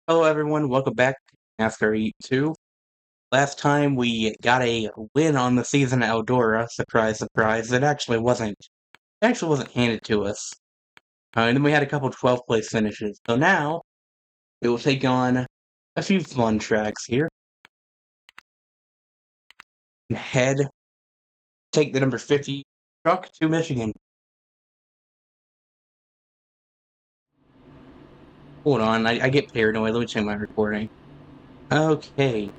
Hello everyone, welcome back to NASCAR Heat 2. Last time we got a win on the season at Eldora, surprise, surprise. It actually wasn't handed to us. And then we had a couple 12th place finishes. So now, we will take on a few fun tracks here. And take the number 50 truck to Michigan. Hold on, I get paranoid, let me check my recording. Okay.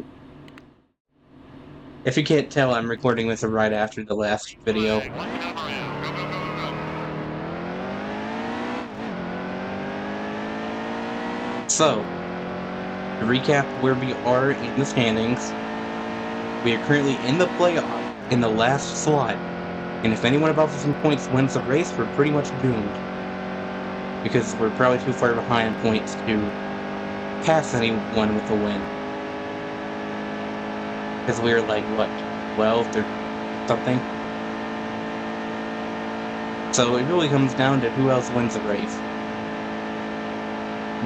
If you can't tell, I'm recording this right after the last video. So, to recap where we are in the standings, we are currently in the playoff in the last slot, and if anyone above us in points wins the race, we're pretty much doomed. Because we're probably too far behind in points to pass anyone with a win. Because we're like, what, 12th or something? So it really comes down to who else wins the race.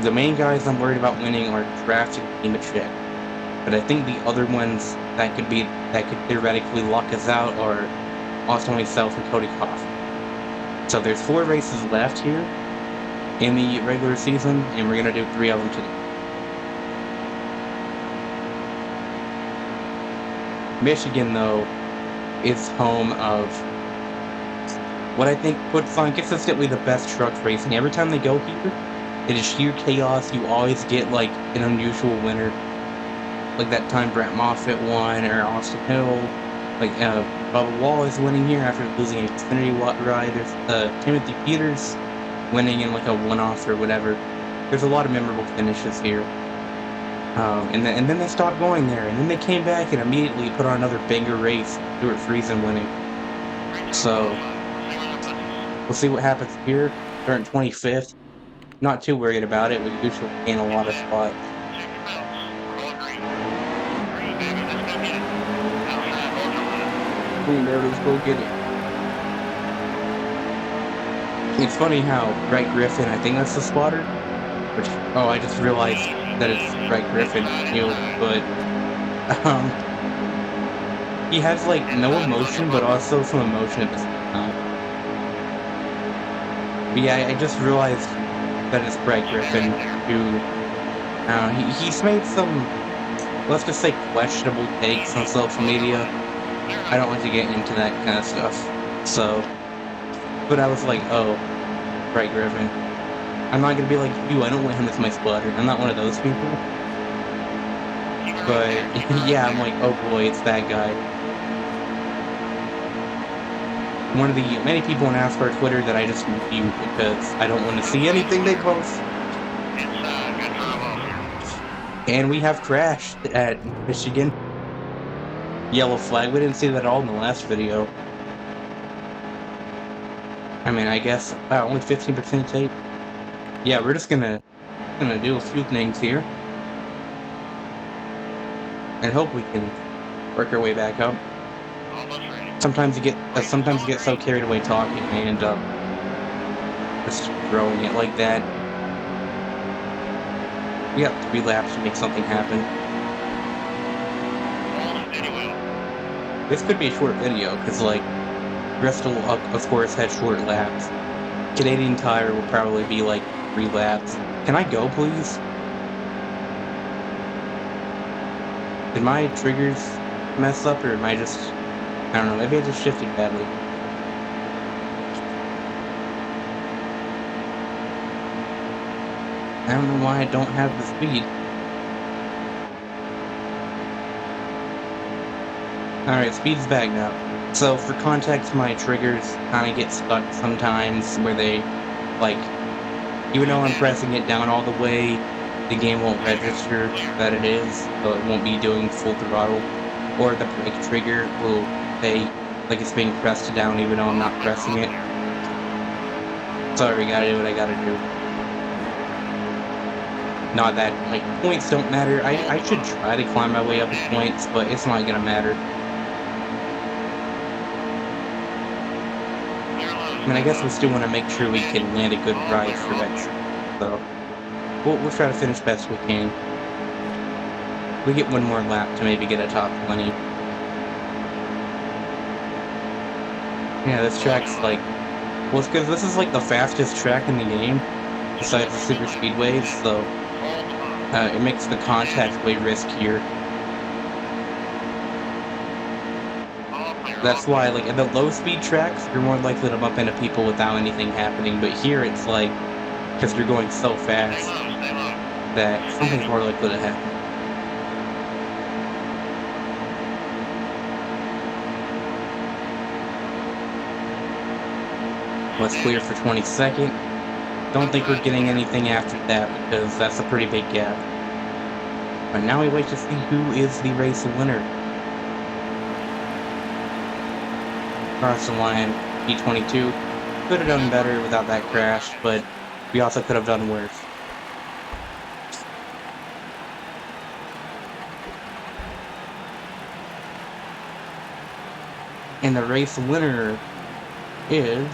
The main guys I'm worried about winning are Draft and Nemechek. But I think the other ones that could theoretically lock us out are Austin myself and Cody Koff. So there's 4 races left here in the regular season, and we're gonna do 3 of them today. Michigan, though, is home of what I think puts on consistently the best truck racing. Every time they go here, it is sheer chaos. You always get like an unusual winner. Like that time Brett Moffitt won, or Austin Hill. Like Bubba Wallace winning here after losing an Xfinity ride. There's Timothy Peters winning in like a one-off or whatever. There's a lot of memorable finishes here. And then they stopped going there, and then they came back and immediately put on another banger race. Stuart Friesen winning. So we'll see what happens here. Starting 25th. Not too worried about it. We usually gain a lot of spots. Let's go get it. It's funny how Brett Griffin, I think that's the spotter, which, I just realized that it's Brett Griffin, but, he has, like, no emotion, but also some emotion at the same time. But yeah, I just realized that it's Brett Griffin, who, he's made some, let's just say, questionable takes on social media. I don't like to get into that kind of stuff, so, but I was like, oh, Brett Griffin. I'm not gonna be like you, I don't want him as my spotter. I'm not one of those people. But, yeah, I'm like, oh boy, it's that guy. One of the many people on NASCAR Twitter that I just mute because I don't want to see anything they post. And we have crashed at Michigan. Yellow flag. We didn't see that at all in the last video. I mean, I guess only 15% tape. Yeah, we're just gonna do a few things here, and hope we can work our way back up. Sometimes you get so carried away talking, and I end up just throwing it like that. We got 3 laps to make something happen. This could be a short video, because, like, Bristol, of course, had short laps. Canadian Tire will probably be, like, 3 laps. Can I go, please? Did my triggers mess up, or am I just... I don't know, maybe I just shifted badly. I don't know why I don't have the speed. Alright, speed's back now. So, for context, my triggers kind of get stuck sometimes, where they, like, even though I'm pressing it down all the way, the game won't register that it is, so it won't be doing full throttle. Or the brake trigger will say, like it's being pressed down even though I'm not pressing it. Sorry, gotta do what I gotta do. Not that, like, points don't matter. I should try to climb my way up in points, but it's not gonna matter. I mean, I guess we still want to make sure we can land a good ride for next, so. we'll try to finish best we can. We get one more lap to maybe get a top 20. Yeah, this track's like, well, it's because this is like the fastest track in the game, besides the super speedways, so it makes the contact way riskier. That's why, like, at the low-speed tracks, you're more likely to bump into people without anything happening, but here it's like, because you're going so fast, that something's more likely to happen. Let's clear for 22nd. Don't think we're getting anything after that, because that's a pretty big gap. But now we wait to see who is the race winner. Across the line, P22. Could have done better without that crash, but we also could have done worse. And the race winner is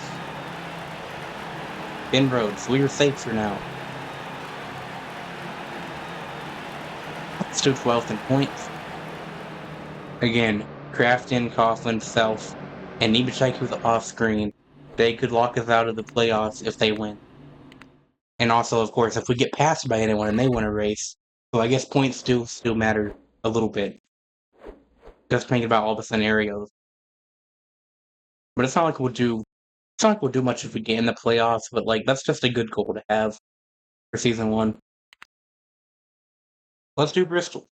Ben Rhodes. We are safe for now. Still 12th in points. Again, Crafton, Coughlin, Self, and Nemechek was off screen. They could lock us out of the playoffs if they win. And also, of course, if we get passed by anyone and they win a race. So I guess points still matter a little bit. Just thinking about all the scenarios. But it's not like we'll do much if we get in the playoffs, but like that's just a good goal to have for season 1. Let's do Bristol.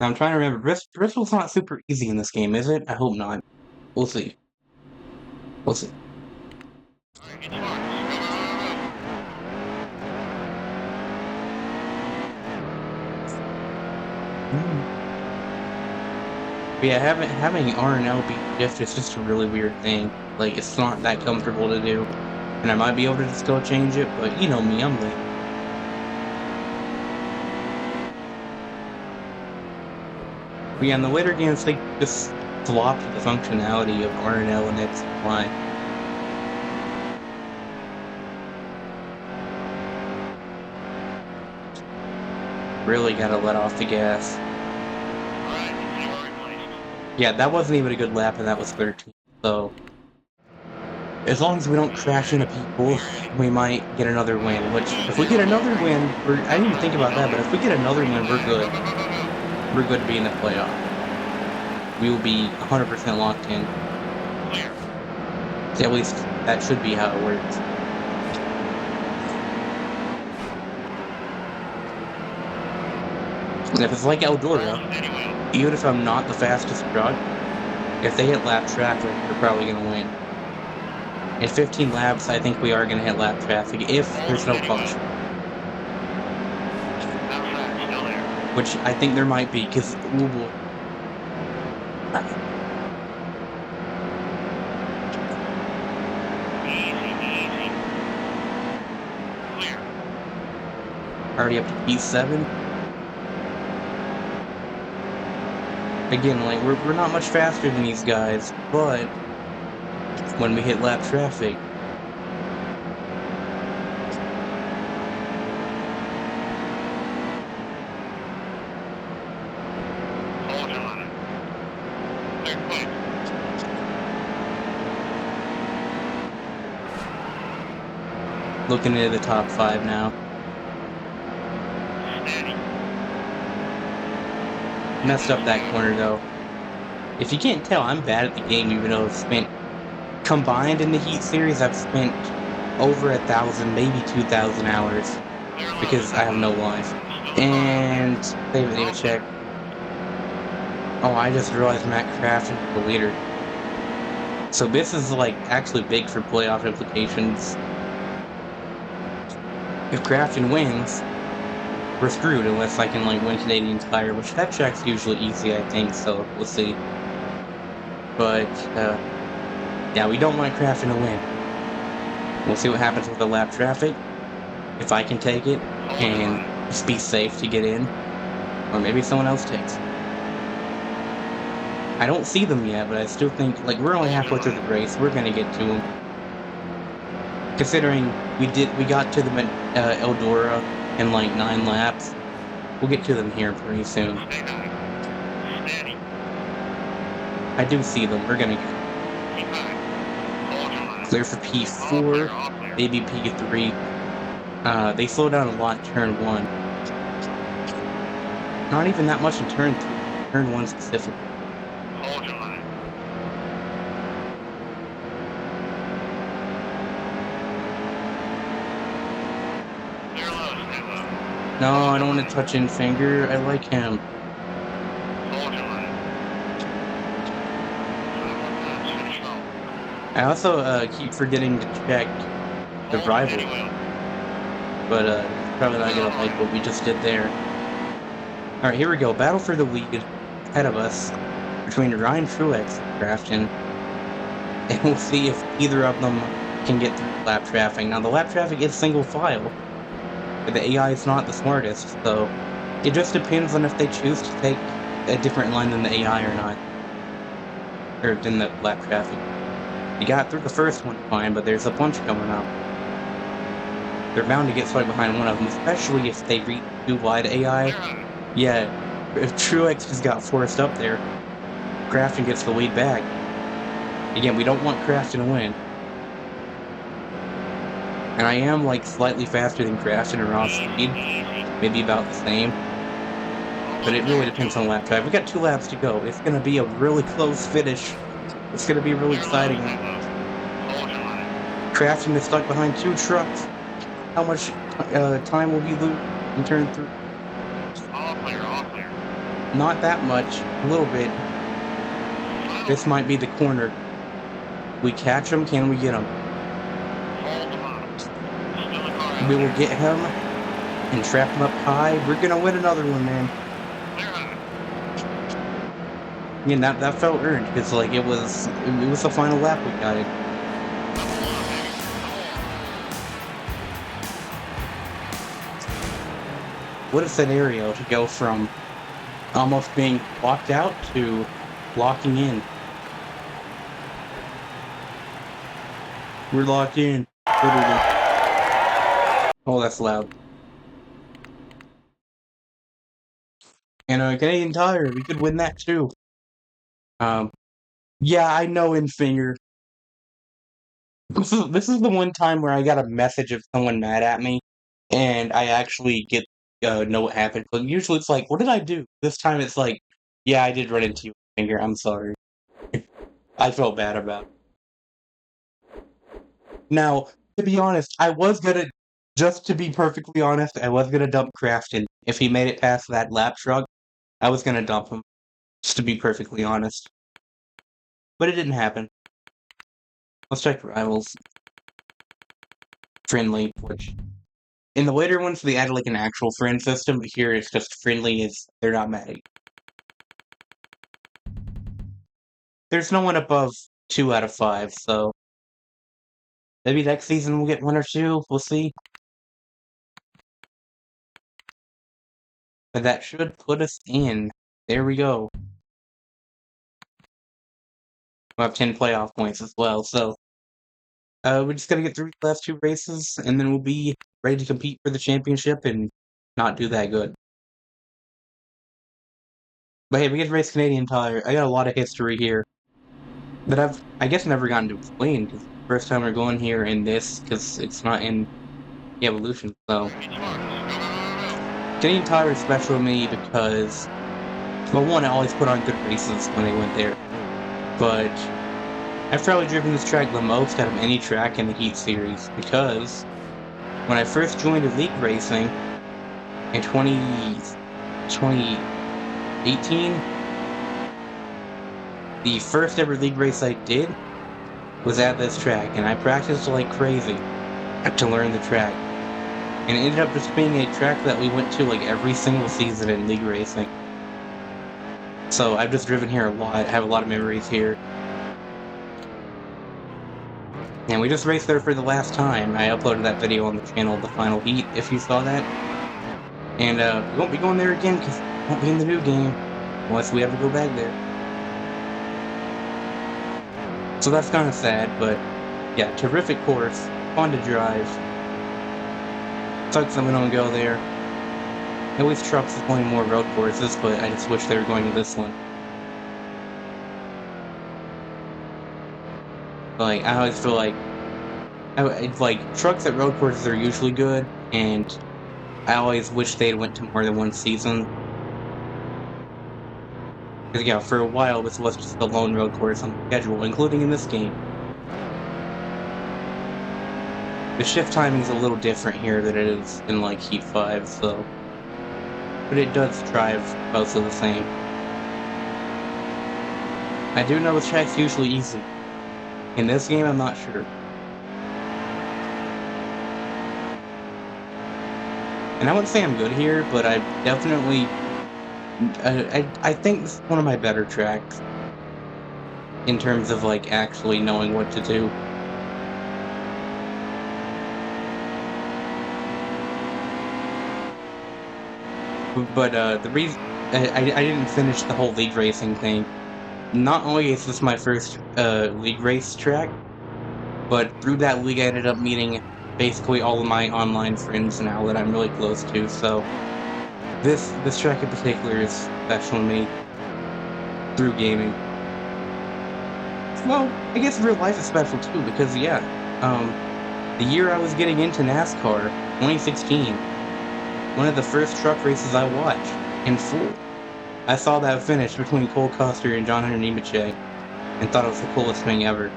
I'm trying to remember. Bristol's not super easy in this game, is it? I hope not. We'll see. We'll see. But yeah, having R&L be shift is just a really weird thing. Like, it's not that comfortable to do. And I might be able to just go change it, but you know me, I'm late. But yeah, in the later games, they just flopped the functionality of R&L and X and Y. Really gotta let off the gas. Yeah, that wasn't even a good lap, and that was 13. So, as long as we don't crash into people, we might get another win. Which, if we get another win, I didn't even think about that, but if we get another win, we're good. We're good to be in the playoff. We will be 100% locked in. At least, that should be how it works. And if it's like Eldora, even if I'm not the fastest truck, if they hit lap traffic, they're probably going to win. In 15 laps, I think we are going to hit lap traffic if there's no caution. Which I think there might be, because already up to P7. Again, like, we're not much faster than these guys, but when we hit lap traffic, looking into the top 5 now. Messed up that corner though. If you can't tell, I'm bad at the game, even though I've spent, combined in the Heat series, I've spent over 1,000, maybe 2,000 hours, because I have no life. And they haven't even checked. Oh, I just realized Matt Crafton is the leader. So this is like actually big for playoff implications. If Crafton wins, we're screwed unless I can like win Canadian Tire, which that track's usually easy, I think, so we'll see. But yeah, we don't want Crafton to win. We'll see what happens with the lap traffic. If I can take it and just be safe to get in, or maybe someone else takes it. I don't see them yet, but I still think, like, we're only halfway through the race. We're gonna get to them. Considering we got to them at Eldora in like 9 laps. We'll get to them here pretty soon. Stay high. Steady. I do see them. We're gonna Keep high. Hold your line. clear for All P4, clear, all clear. maybe P3. They slow down a lot in turn 1. Not even that much in turn 3. Turn 1 specifically. Hold your line. Clear low, stay low. No, I don't want to touch in finger. I like him. Hold your line. 5 more times, finish low. I also keep forgetting to check the Hold rival, steady wheel. but probably not gonna like what we just did there. Alright, here we go. Battle for the lead ahead of us between Ryan Truex and Crafton. And we'll see if either of them can get through lap traffic. Now, the lap traffic is single file, but the AI is not the smartest, so it just depends on if they choose to take a different line than the AI or not. Or than the lap traffic. You got through the first one fine, but there's a bunch coming up. They're bound to get stuck behind one of them, especially if they reach too wide AI. Yeah, if Truex just got forced up there, Crafton gets the lead back. Again, we don't want Crafton to win. And I am, like, slightly faster than Crafton and raw speed. Maybe about the same. But it really depends on lap time. We got 2 laps to go. It's gonna be a really close finish. It's gonna be really exciting. Crafton is stuck behind 2 trucks. How much time will he lose in turn 3? All clear, all clear. Not that much. A little bit. This might be the corner. We catch him, can we get him? Hold the bottom. Still a car out We will there. get him and trap him up high. We're gonna win another one, man. Clear high. Again, that felt earned, because like it was the final lap we got it. Come on, baby. What a scenario to go from almost being locked out to locking in. We're locked in. Literally. Oh, that's loud. And Canadian Tire, we could win that too. Yeah, I know in finger. This is the one time where I got a message of someone mad at me, and I actually know what happened. But usually it's like, what did I do? This time it's like, yeah, I did run into you, finger. I'm sorry. I felt bad about it. Now, to be honest, just to be perfectly honest, I was gonna dump Crafton. If he made it past that lap truck, I was gonna dump him. Just to be perfectly honest. But it didn't happen. Let's check rivals. Friendly, which in the later ones they added like an actual friend system, but here it's just friendly as they're not mad at you. There's no one above 2 out of 5, so maybe next season we'll get 1 or 2, we'll see. But that should put us in. There we go. We'll have 10 playoff points as well, so we're just gonna get through the last 2 races, and then we'll be ready to compete for the championship and not do that good. But hey, we get to race Canadian Tire. I got a lot of history here that I guess never gotten to explain, because first time we're going here in this, because it's not in the Evolution, so. Get smart. Go, go, go, go. Canadian Tire is special to me because, well, one, I always put on good races when they went there, but I've probably driven this track the most out of any track in the Heat Series, because when I first joined Elite Racing in 2018, the first ever league race I did was at this track, and I practiced like crazy to learn the track. And it ended up just being a track that we went to like every single season in league racing. So I've just driven here a lot, I have a lot of memories here. And we just raced there for the last time. I uploaded that video on the channel, The Final Heat, if you saw that. And we won't be going there again because it won't be in the new game unless we ever go back there. So that's kind of sad, but yeah, terrific course. fun to drive. Sucks that we don't go there. At least Trucks is playing more road courses, but I just wish they were going to this one. Like, I always feel like, it's like, Trucks at road courses are usually good, and I always wish they'd went to more than one season. Because, yeah, for a while, this was just the lone road course on the schedule, including in this game. The shift timing's a little different here than it is in, like, Heat 5, so... But it does drive mostly the same. I do know the track's usually easy. In this game, I'm not sure. And I wouldn't say I'm good here, but I definitely... I think this is one of my better tracks. In terms of, like, actually knowing what to do. But, the reason... I didn't finish the whole league racing thing. Not only is this my first, league race track, but through that league I ended up meeting basically all of my online friends now that I'm really close to, so... This track in particular is special to me. Through gaming. Well, I guess real life is special too, because, yeah, the year I was getting into NASCAR, 2016, one of the first truck races I watched, in full. I saw that finish between Cole Custer and John Henry Nemechek, and thought it was the coolest thing ever.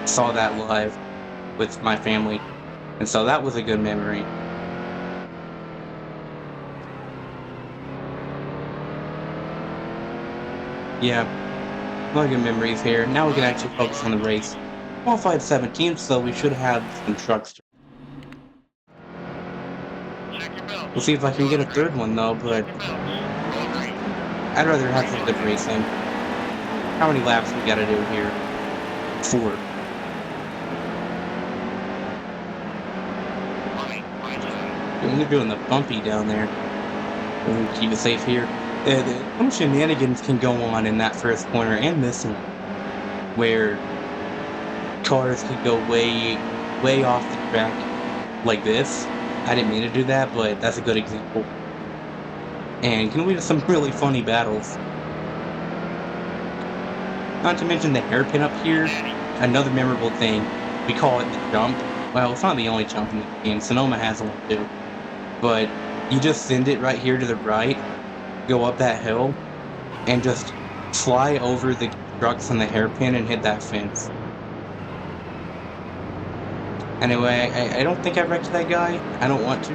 Saw that live with my family, and so that was a good memory. Yeah, a lot of good memories here. Now we can actually focus on the race. Qualified 17th, so we should have some trucks. We'll see if I can get a third one though, but I'd rather have some good racing. How many laps we gotta do here? 4. We're doing the bumpy down there. We'll keep it safe here. Some shenanigans can go on in that first corner and this one, where cars could go way off the track like this. I didn't mean to do that, but that's a good example. And can lead to some really funny battles. Not to mention the hairpin up here, another memorable thing. We call it the jump. Well, it's not the only jump in the game. Sonoma has one too. But you just send it right here to the right, go up that hill, and just fly over the trucks and the hairpin and hit that fence. Anyway, I don't think I wrecked that guy. I don't want to.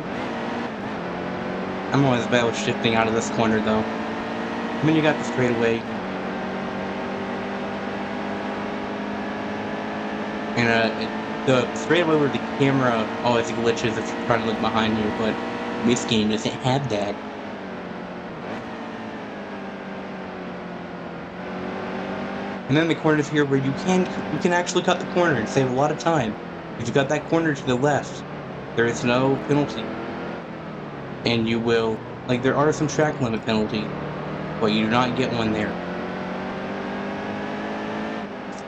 I'm always bad with shifting out of this corner, though. I mean, you got the straightaway. And, the straightaway where the camera always glitches if you're trying to look behind you, but this game doesn't have that. And then the corners here where you can actually cut the corner and save a lot of time. If you got that corner to the left, there is no penalty. And you will, like, there are some track limit penalties, but you do not get one there.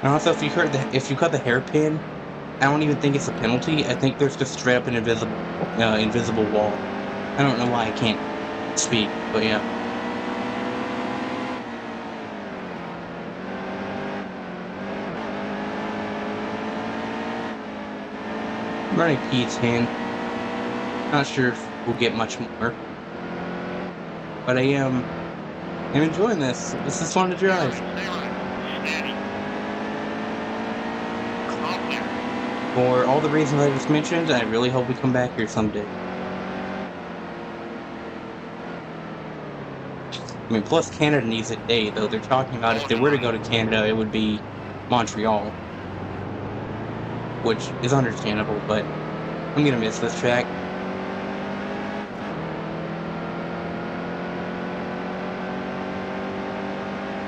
And also, if you cut the hairpin, I don't even think it's a penalty. I think there's just straight up an invisible wall. I don't know why I can't speak, but yeah. I'm running P10. Not sure if we'll get much more, but I'm enjoying this. This is fun to drive. For all the reasons I just mentioned, I really hope we come back here someday. I mean, plus Canada needs a day, though. They're talking about if they were to go to Canada, it would be Montreal. Which is understandable, but I'm gonna miss this track.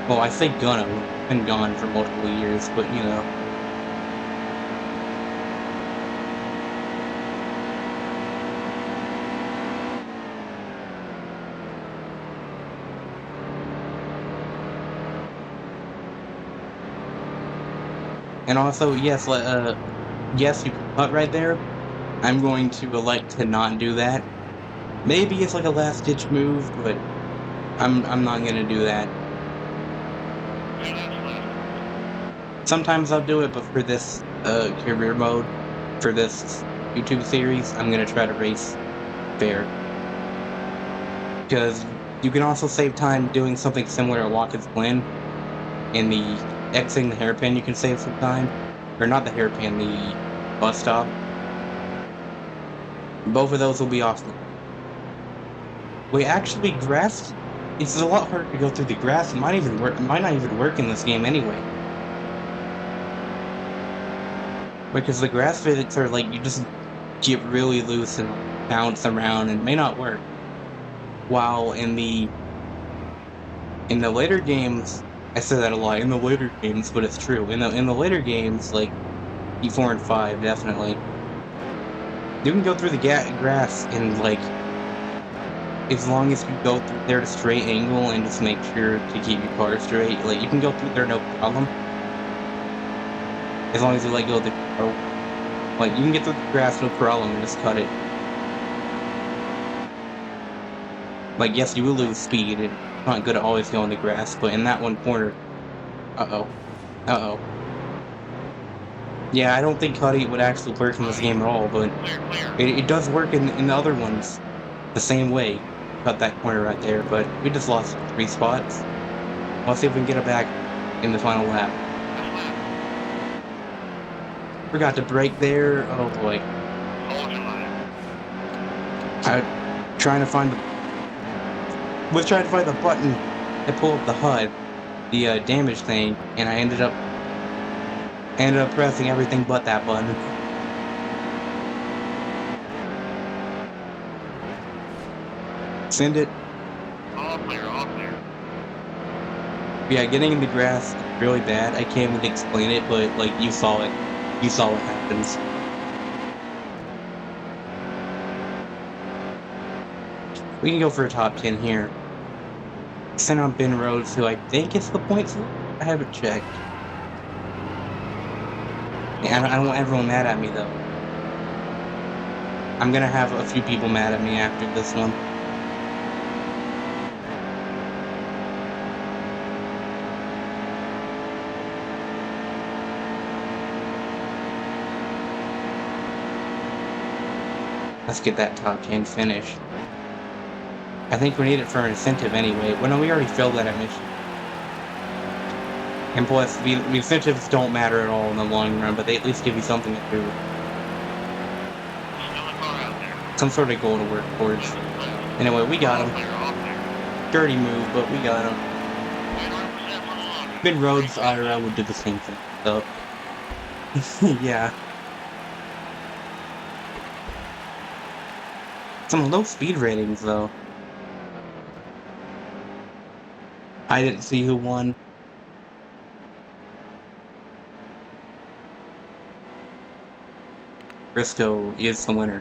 Well, I say gonna. I've been gone for multiple years, but you know. And also, yes, yes, you can cut right there. I'm going to elect to not do that. Maybe it's like a last-ditch move, but I'm not gonna do that. Yeah, that's last. Sometimes I'll do it, but for this career mode, for this YouTube series, I'm gonna try to race fair. Because you can also save time doing something similar to Watkins Glen. In the exiting the hairpin, you can save some time. Or not the hairpin, the bus stop. Both of those will be awesome. Wait, actually, grass. It's a lot harder to go through the grass. It might even work. It might not even work in this game anyway. Because the grass physics are like you just get really loose and bounce around, and it may not work. While in the later games, I say that a lot. In the later games, but it's true. In the later games, like E4 and 5, definitely, you can go through the grass in like as long as you go through there at a straight angle and just make sure to keep your car straight. Like you can go through there no problem. As long as you let go of the car. Like you can get through the grass no problem and just cut it. Like yes, you will lose speed. It's not good to always go in the grass, but in that one corner, uh-oh. Yeah, I don't think cutting would actually work in this game at all, but Clear. it does work in the other ones the same way. Cut that corner right there, but we just lost 3 spots. Let's see if we can get it back in the final lap. Forgot to brake there. Oh boy. Hold your line. I trying to find was trying to find the button to pull up the HUD, the damage thing, and I ended up pressing everything but that button. Send it. All clear, all clear. Yeah, getting in the grass is really bad. I can't even explain it, but like you saw it. You saw what happens. We can go for a top 10 here. Send on Ben Rhodes, who I think it's the points. I haven't checked. Yeah, I don't want everyone mad at me though. I'm gonna have a few people mad at me after this one. Let's get that top 10 finish. I think we need it for an incentive anyway. Well, no, we already filled that mission. And plus, the incentives don't matter at all in the long run, but they at least give you something to do. Still a car out there. Some sort of goal to work towards. Anyway, we got him. All clear. Dirty move, but we got him. 100% for the launch. Ben Rhodes, IRL would do the same thing, so. Yeah. Some low speed ratings, though. I didn't see who won. Briscoe is the winner.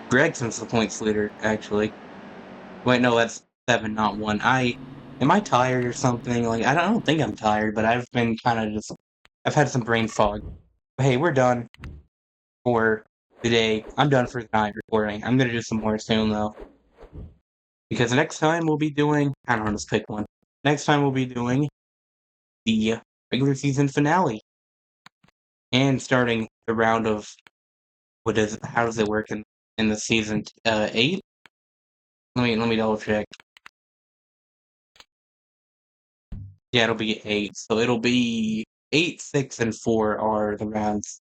Gregson's the points leader, actually. Wait, no, that's 7, not 1. Am I tired or something? Like, I don't think I'm tired, but I've been kind of just... I've had some brain fog. But hey, we're done for the day. I'm done for the night recording. I'm gonna do some more soon, though. Because next time we'll be doing... I don't know, just pick one. Next time we'll be doing the regular season finale. And starting the round of... How does it work in the season? 8? Let me double check. Yeah, it'll be 8. So it'll be 8, 6, and 4 are the rounds.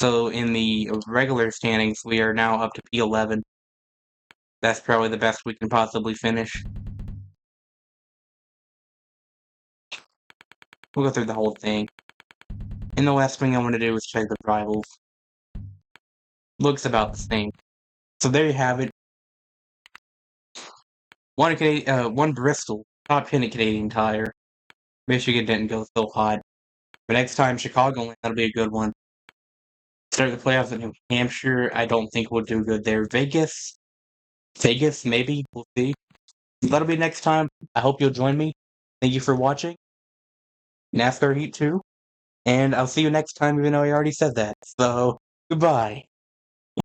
So in the regular standings, we are now up to P11. That's probably the best we can possibly finish. We'll go through the whole thing. And the last thing I want to do is check the rivals. Looks about the same. So there you have it. One Bristol, top 10 at Canadian Tire. Michigan didn't go so hot. But next time, Chicagoland, that'll be a good one. Start the playoffs at New Hampshire. I don't think we'll do good there. Vegas, maybe. We'll see. That'll be next time. I hope you'll join me. Thank you for watching NASCAR Heat 2, and I'll see you next time, even though I already said that. So, goodbye.